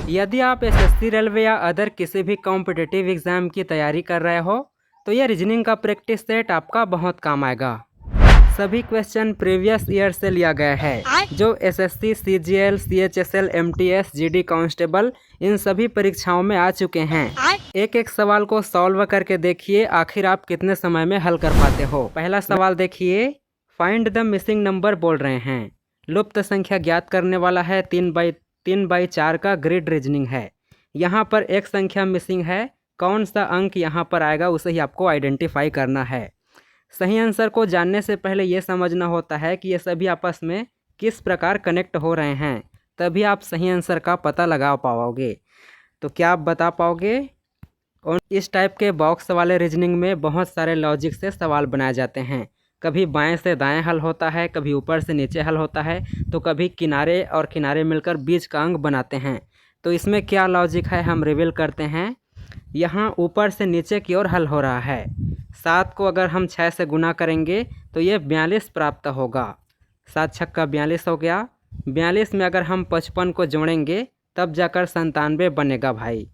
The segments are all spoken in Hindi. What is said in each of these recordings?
यदि आप एसएससी, रेलवे या अदर किसी भी कॉम्पिटिटिव एग्ज़ाम की तैयारी कर रहे हो तो ये रीजनिंग का प्रैक्टिस सेट आपका बहुत काम आएगा। सभी क्वेश्चन प्रीवियस ईयर से लिया गया है जो SSC, CGL, CHSL, MTS, GD constable इन सभी परीक्षाओं में आ चुके हैं। एक एक सवाल को सॉल्व करके देखिए आखिर आप कितने समय में हल कर पाते हो। पहला सवाल देखिए, फाइंड द मिसिंग नंबर बोल रहे हैं। लुप्त संख्या ज्ञात करने वाला है। 3/4 का ग्रिड रीजनिंग है। यहाँ पर एक संख्या मिसिंग है, कौन सा अंक यहाँ पर आएगा उसे ही आपको आइडेंटिफाई करना है। सही आंसर को जानने से पहले ये समझना होता है कि ये सभी आपस में किस प्रकार कनेक्ट हो रहे हैं, तभी आप सही आंसर का पता लगा पाओगे। तो क्या आप बता पाओगे? और इस टाइप के बॉक्स वाले रीजनिंग में बहुत सारे लॉजिक से सवाल बनाए जाते हैं। कभी बाएं से दाएं हल होता है, कभी ऊपर से नीचे हल होता है, तो कभी किनारे और किनारे मिलकर बीच का अंक बनाते हैं। तो इसमें क्या लॉजिक है हम रिवील करते हैं। यहाँ ऊपर से नीचे की ओर हल हो रहा है। 7 को अगर हम 6 से गुना करेंगे तो ये 42 प्राप्त होगा। 7 छक्का 42 हो गया। 42 में अगर हम 55 को जोड़ेंगे तब जाकर 97 बनेगा भाई।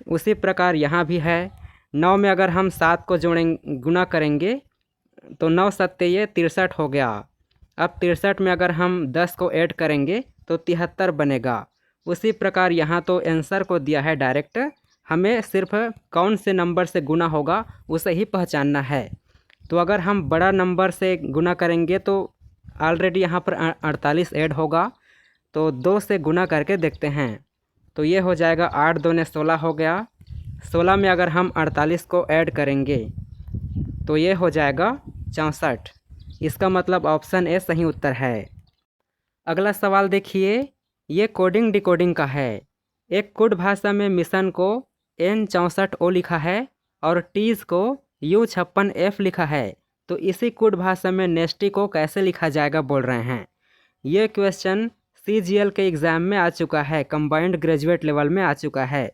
उसी प्रकार यहाँ भी है। 9 में अगर हम 7 को गुना करेंगे तो 9 सत्ते ये 63 हो गया। अब 63 में अगर हम 10 को ऐड करेंगे तो 73 बनेगा। उसी प्रकार यहाँ तो आंसर को दिया है डायरेक्ट, हमें सिर्फ कौन से नंबर से गुना होगा उसे ही पहचानना है। तो अगर हम बड़ा नंबर से गुना करेंगे तो ऑलरेडी यहाँ पर 48 ऐड होगा, तो 2 से गुना करके देखते हैं। तो ये हो जाएगा 8 दूने 16 हो गया। 16 में अगर हम 48 को ऐड करेंगे तो ये हो जाएगा 64। इसका मतलब ऑप्शन ए सही उत्तर है। अगला सवाल देखिए, ये कोडिंग डिकोडिंग का है। एक कुड भाषा में मिशन को N64O लिखा है और टीज़ को U56F लिखा है, तो इसी कुड भाषा में नेस्टी को कैसे लिखा जाएगा बोल रहे हैं। ये क्वेश्चन CGL के एग्ज़ाम में आ चुका है, कंबाइंड ग्रेजुएट लेवल में आ चुका है।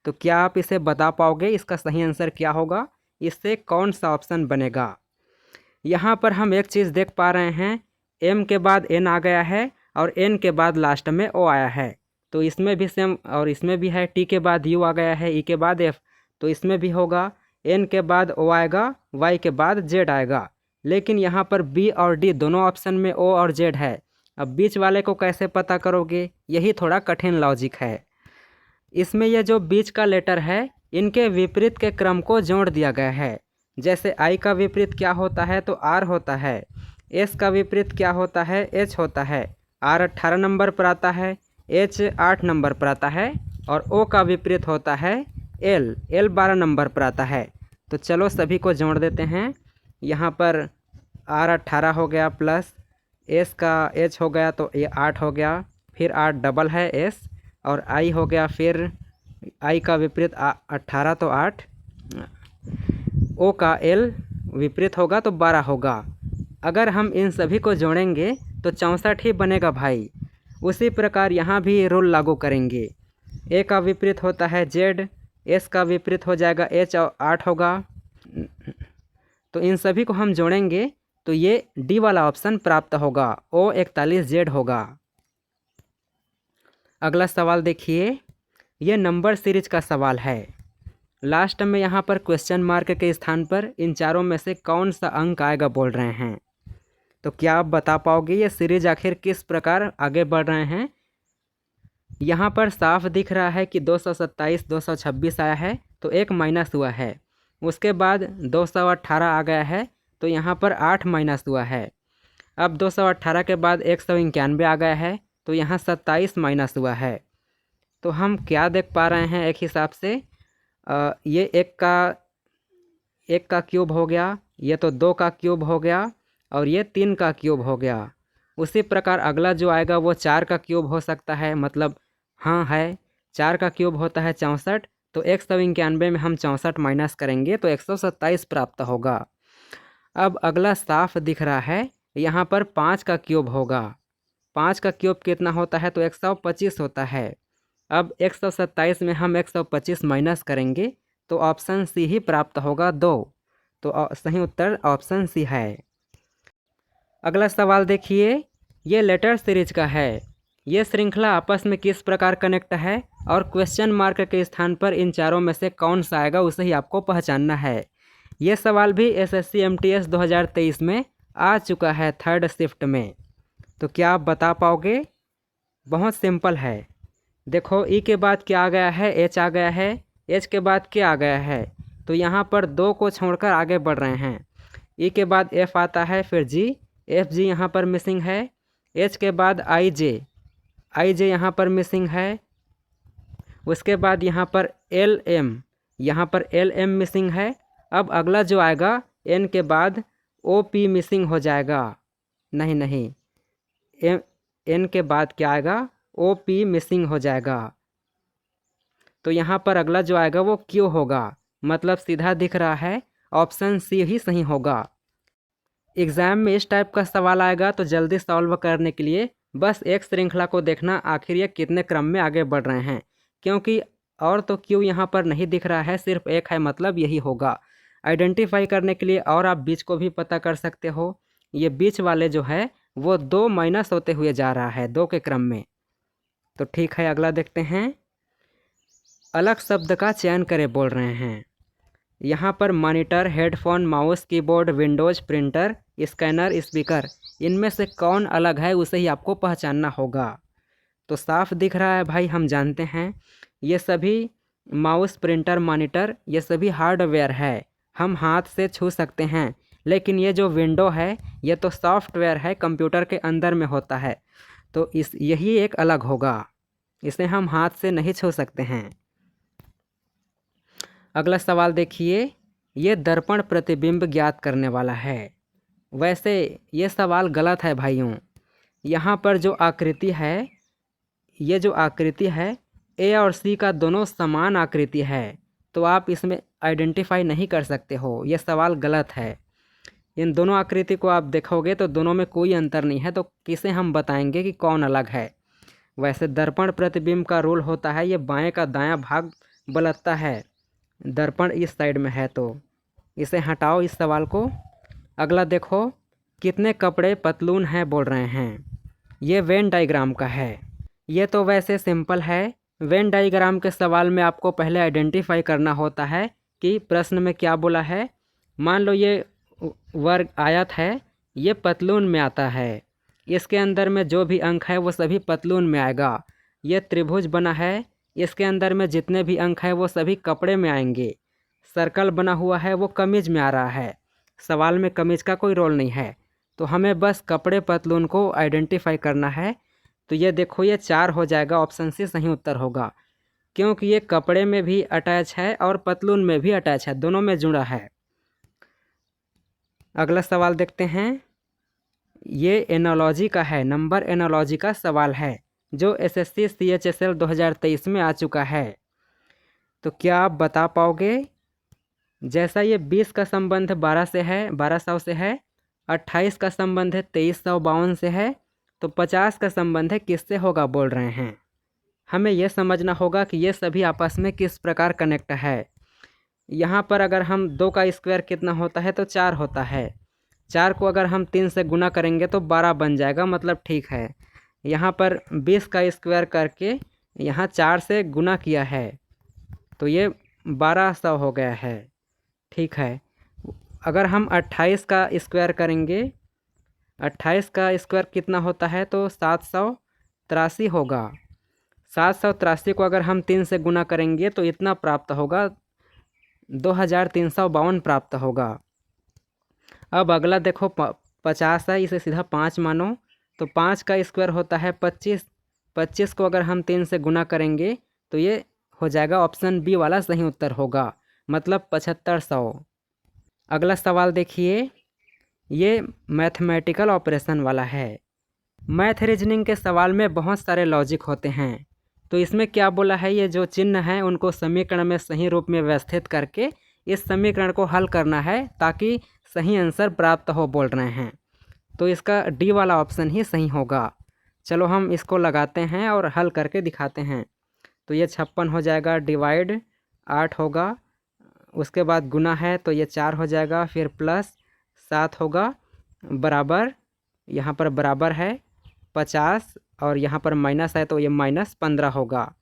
तो क्या आप इसे बता पाओगे इसका सही आंसर क्या होगा, इससे कौन सा ऑप्शन बनेगा। यहाँ पर हम एक चीज़ देख पा रहे हैं, M के बाद N आ गया है और N के बाद लास्ट में O आया है। तो इसमें भी सेम, और इसमें भी है। T के बाद U आ गया है, E के बाद F, तो इसमें भी होगा। N के बाद O आएगा, Y के बाद Z आएगा। लेकिन यहाँ पर B और D दोनों ऑप्शन में O और Z है। अब बीच वाले को कैसे पता करोगे, यही थोड़ा कठिन लॉजिक है। इसमें यह जो बीच का लेटर है इनके विपरीत के क्रम को जोड़ दिया गया है। जैसे I का विपरीत क्या होता है तो R होता है, S का विपरीत क्या होता है H होता है। R 18 नंबर पर आता है, H 8 नंबर पर आता है, और O का विपरीत होता है L 12 नंबर पर आता है। तो चलो सभी को जोड़ देते हैं। यहाँ पर R 18 हो गया प्लस S का H हो गया तो ये 8 हो गया, फिर 8 डबल है S, और I हो गया, फिर I का विपरीत 18 तो 8, O का L विपरीत होगा तो 12 होगा। अगर हम इन सभी को जोड़ेंगे तो 64 ही बनेगा भाई। उसी प्रकार यहाँ भी रूल लागू करेंगे। A का विपरीत होता है Z, S का विपरीत हो जाएगा H और 8 होगा। तो इन सभी को हम जोड़ेंगे तो ये D वाला ऑप्शन प्राप्त होगा, O41Z होगा। अगला सवाल देखिए, ये नंबर सीरीज का सवाल है। लास्ट में यहाँ पर क्वेश्चन मार्क के स्थान पर इन चारों में से कौन सा अंक आएगा बोल रहे हैं। तो क्या आप बता पाओगे ये सीरीज आखिर किस प्रकार आगे बढ़ रहे हैं। यहाँ पर साफ दिख रहा है कि 227 226 आया है तो एक माइनस हुआ है। उसके बाद 218 आ गया है तो यहाँ पर 8 माइनस हुआ है। अब 218 के बाद 191 आ गया है तो यहाँ 27 माइनस हुआ है। तो हम क्या देख पा रहे हैं, एक हिसाब से ये एक का क्यूब हो गया, ये तो 2 का क्यूब हो गया, और ये 3 का क्यूब हो गया। उसी प्रकार अगला जो आएगा वो 4 का क्यूब हो सकता है, मतलब हाँ है 4 का क्यूब होता है 64, तो 191 में हम 64 माइनस करेंगे तो 127 प्राप्त होगा। अब अगला साफ दिख रहा है, यहाँ पर 5 का क्यूब होगा। 5 का क्यूब कितना होता है तो 125 होता है। अब 127 में हम 125 माइनस करेंगे तो ऑप्शन सी ही प्राप्त होगा 2। तो सही उत्तर ऑप्शन सी है। अगला सवाल देखिए, ये लेटर सीरीज का है। ये श्रृंखला आपस में किस प्रकार कनेक्ट है और क्वेश्चन मार्क के स्थान पर इन चारों में से कौन सा आएगा उसे ही आपको पहचानना है। ये सवाल भी एसएससी एमटीएस 2023 में आ चुका है 3rd शिफ्ट में। तो क्या आप बता पाओगे? बहुत सिंपल है। देखो ई के बाद क्या आ गया है, एच आ गया है, एच के बाद क्या आ गया है, तो यहाँ पर 2 को छोड़कर आगे बढ़ रहे हैं। ई के बाद एफ आता है, फिर जी, एफ जी यहाँ पर मिसिंग है। एच के बाद आई जे यहाँ पर मिसिंग है। उसके बाद यहाँ पर एल एम मिसिंग है। अब अगला जो आएगा एन के बाद ओ पी मिसिंग हो जाएगा। नहीं, एन के बाद क्या आएगा, ओ पी मिसिंग हो जाएगा। तो यहाँ पर अगला जो आएगा वो क्यू होगा। मतलब सीधा दिख रहा है ऑप्शन सी ही सही होगा। एग्ज़ाम में इस टाइप का सवाल आएगा तो जल्दी सॉल्व करने के लिए बस एक श्रृंखला को देखना आखिर ये कितने क्रम में आगे बढ़ रहे हैं, क्योंकि और तो क्यू यहाँ पर नहीं दिख रहा है, सिर्फ एक है, मतलब यही होगा। आइडेंटिफाई करने के लिए और आप बीच को भी पता कर सकते हो। ये बीच वाले जो है वो 2 माइनस होते हुए जा रहा है 2 के क्रम में। तो ठीक है, अगला देखते हैं। अलग शब्द का चयन करें बोल रहे हैं। यहाँ पर monitor, headphone, mouse, keyboard, Windows, printer, scanner, speaker, इनमें से कौन अलग है उसे ही आपको पहचानना होगा। तो साफ दिख रहा है भाई, हम जानते हैं ये सभी माउस, प्रिंटर, मॉनिटर ये सभी हार्डवेयर है, हम हाथ से छू सकते हैं। लेकिन ये जो विंडो है ये तो सॉफ्टवेयर है, कंप्यूटर के अंदर में होता है, तो यही एक अलग होगा, इसे हम हाथ से नहीं छू सकते हैं। अगला सवाल देखिए, ये दर्पण प्रतिबिंब ज्ञात करने वाला है। वैसे ये सवाल गलत है भाइयों। यहाँ पर जो आकृति है, ये जो आकृति है ए और सी का दोनों समान आकृति है, तो आप इसमें आइडेंटिफाई नहीं कर सकते हो, ये सवाल गलत है। इन दोनों आकृति को आप देखोगे तो दोनों में कोई अंतर नहीं है, तो किसे हम बताएंगे कि कौन अलग है। वैसे दर्पण प्रतिबिंब का रोल होता है ये बाएं का दायां भाग बलतता है, दर्पण इस साइड में है, तो इसे हटाओ इस सवाल को। अगला देखो, कितने कपड़े पतलून हैं बोल रहे हैं। ये वेन डायग्राम का है। ये तो वैसे सिंपल है। वेन डायग्राम के सवाल में आपको पहले आइडेंटिफाई करना होता है कि प्रश्न में क्या बोला है। मान लो ये वर्ग आयत है, ये पतलून में आता है, इसके अंदर में जो भी अंक है वो सभी पतलून में आएगा। ये त्रिभुज बना है, इसके अंदर में जितने भी अंक है वो सभी कपड़े में आएंगे। सर्कल बना हुआ है वो कमीज में आ रहा है, सवाल में कमीज का कोई रोल नहीं है, तो हमें बस कपड़े पतलून को आइडेंटिफाई करना है। तो ये देखो ये 4 हो जाएगा, ऑप्शन सी सही उत्तर होगा, क्योंकि ये कपड़े में भी अटैच है और पतलून में भी अटैच है, दोनों में जुड़ा है। अगला सवाल देखते हैं। ये एनालॉजी का है, नंबर एनालॉजी का सवाल है, जो एसएससी CHSL 2023 में आ चुका है। तो क्या आप बता पाओगे? जैसा ये 20 का संबंध 1200 से है, 28 का संबंध है 2352 से है, तो 50 का संबंध है किससे होगा बोल रहे हैं। हमें यह समझना होगा कि ये सभी आपस में किस प्रकार कनेक्ट है। यहाँ पर अगर हम 2 का स्क्वायर कितना होता है तो 4 होता है, 4 को अगर हम 3 से गुना करेंगे तो 12 बन जाएगा, मतलब ठीक है। यहाँ पर 20 का स्क्वायर करके यहाँ 4 से गुना किया है तो ये 1200 हो गया है, ठीक है। अगर हम 28 का स्क्वायर करेंगे, 28 का स्क्वायर कितना होता है तो 783 होगा। 783 को अगर हम 3 से गुना करेंगे तो इतना प्राप्त होगा, 2352 प्राप्त होगा। अब अगला देखो 50 है, इसे सीधा 5 मानो, तो 5 का स्क्वायर होता है 25, 25 को अगर हम 3 से गुना करेंगे तो ये हो जाएगा, ऑप्शन बी वाला सही उत्तर होगा, मतलब 7500। अगला सवाल देखिए, ये मैथमेटिकल ऑपरेशन वाला है। मैथ रीजनिंग के सवाल में बहुत सारे लॉजिक होते हैं, तो इसमें क्या बोला है, ये जो चिन्ह हैं उनको समीकरण में सही रूप में व्यवस्थित करके इस समीकरण को हल करना है ताकि सही आंसर प्राप्त हो बोल रहे हैं। तो इसका डी वाला ऑप्शन ही सही होगा। चलो हम इसको लगाते हैं और हल करके दिखाते हैं। तो ये 56 हो जाएगा, डिवाइड 8 होगा, उसके बाद गुना है तो ये 4 हो जाएगा, फिर प्लस 7 होगा, बराबर यहाँ पर बराबर है 50 और यहाँ पर माइनस है तो ये -15 होगा।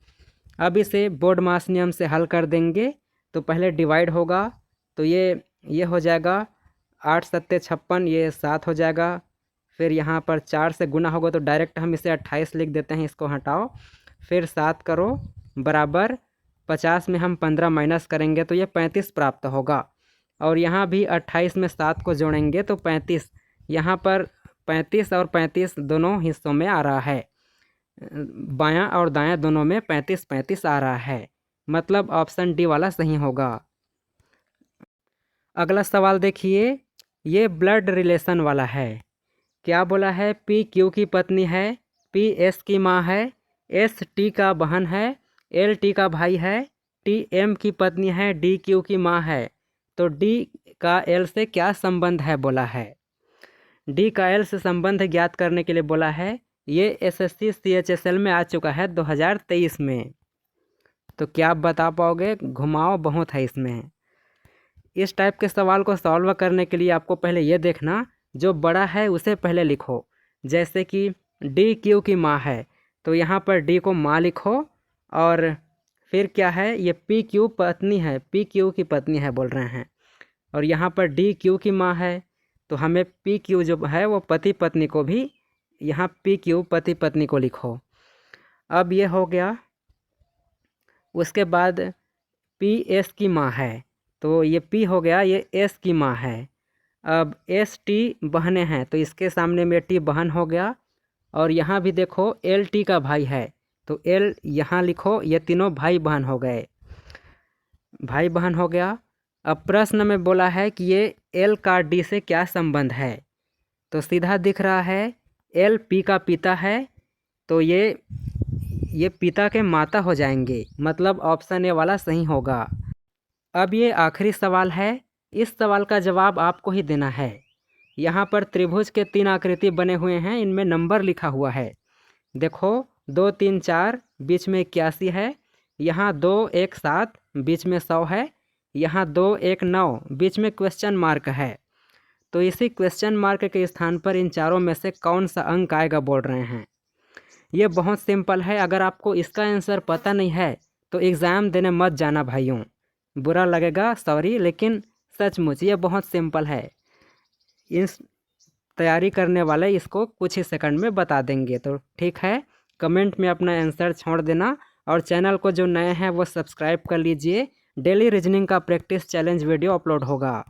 अब इसे बोर्ड मास नियम से हल कर देंगे। तो पहले डिवाइड होगा तो ये हो जाएगा 8 सत्ते 56, ये 7 हो जाएगा। फिर यहाँ पर 4 से गुना होगा तो डायरेक्ट हम इसे 28 लिख देते हैं, इसको हटाओ। फिर 7 करो बराबर 50 में हम 15 माइनस करेंगे तो ये 35 प्राप्त होगा। और यहाँ भी 28 में 7 को जोड़ेंगे तो 35, यहाँ पर 35 और 35 दोनों हिस्सों में आ रहा है, बायां और दायां दोनों में 35-35 आ रहा है, मतलब ऑप्शन डी वाला सही होगा। अगला सवाल देखिए, ये ब्लड रिलेशन वाला है। क्या बोला है? पी क्यू की पत्नी है, पी एस की माँ है, एस टी का बहन है, एल टी का भाई है, टी एम की पत्नी है, डी क्यू की माँ है। तो डी का एल से क्या संबंध है बोला है। डी का एल से संबंध ज्ञात करने के लिए बोला है। ये एसएससी CHSL में आ चुका है 2023 में। तो क्या आप बता पाओगे? घुमाव बहुत है इसमें। इस टाइप के सवाल को सॉल्व करने के लिए आपको पहले ये देखना, जो बड़ा है उसे पहले लिखो। जैसे कि डी क्यू की माँ है तो यहाँ पर डी को माँ लिखो, और फिर क्या है, ये पी क्यू पत्नी है, पी क्यू की पत्नी है बोल रहे हैं, और यहाँ पर डी क्यू की माँ है तो हमें पी क्यू जो है वो पति पत्नी को भी यहाँ पी क्यू पति पत्नी को लिखो। अब ये हो गया। उसके बाद पी एस की माँ है तो ये पी हो गया, ये एस की माँ है। अब एस टी बहनें हैं तो इसके सामने में टी बहन हो गया, और यहाँ भी देखो एल टी का भाई है तो एल यहाँ लिखो, ये तीनों भाई बहन हो गए, भाई बहन हो गया। अब प्रश्न में बोला है कि ये एल का डी से क्या संबंध है, तो सीधा दिख रहा है एल पी का पिता है तो ये पिता के माता हो जाएंगे, मतलब ऑप्शन ए वाला सही होगा। अब ये आखिरी सवाल है, इस सवाल का जवाब आपको ही देना है। यहाँ पर त्रिभुज के 3 आकृति बने हुए हैं, इनमें नंबर लिखा हुआ है। देखो 2 3 4 बीच में 81 है, यहाँ 2 1 7 बीच में 100 है, यहाँ 2 1 9 बीच में क्वेश्चन मार्क है। तो इसी क्वेश्चन मार्क के स्थान पर इन चारों में से कौन सा अंक आएगा बोल रहे हैं। ये बहुत सिंपल है, अगर आपको इसका आंसर पता नहीं है तो एग्ज़ाम देने मत जाना भाइयों, बुरा लगेगा सॉरी, लेकिन सचमुच ये बहुत सिंपल है। इस तैयारी करने वाले इसको कुछ ही सेकंड में बता देंगे। तो ठीक है, कमेंट में अपना आंसर छोड़ देना, और चैनल को जो नए हैं वो सब्सक्राइब कर लीजिए। डेली रीजनिंग का प्रैक्टिस चैलेंज वीडियो अपलोड होगा।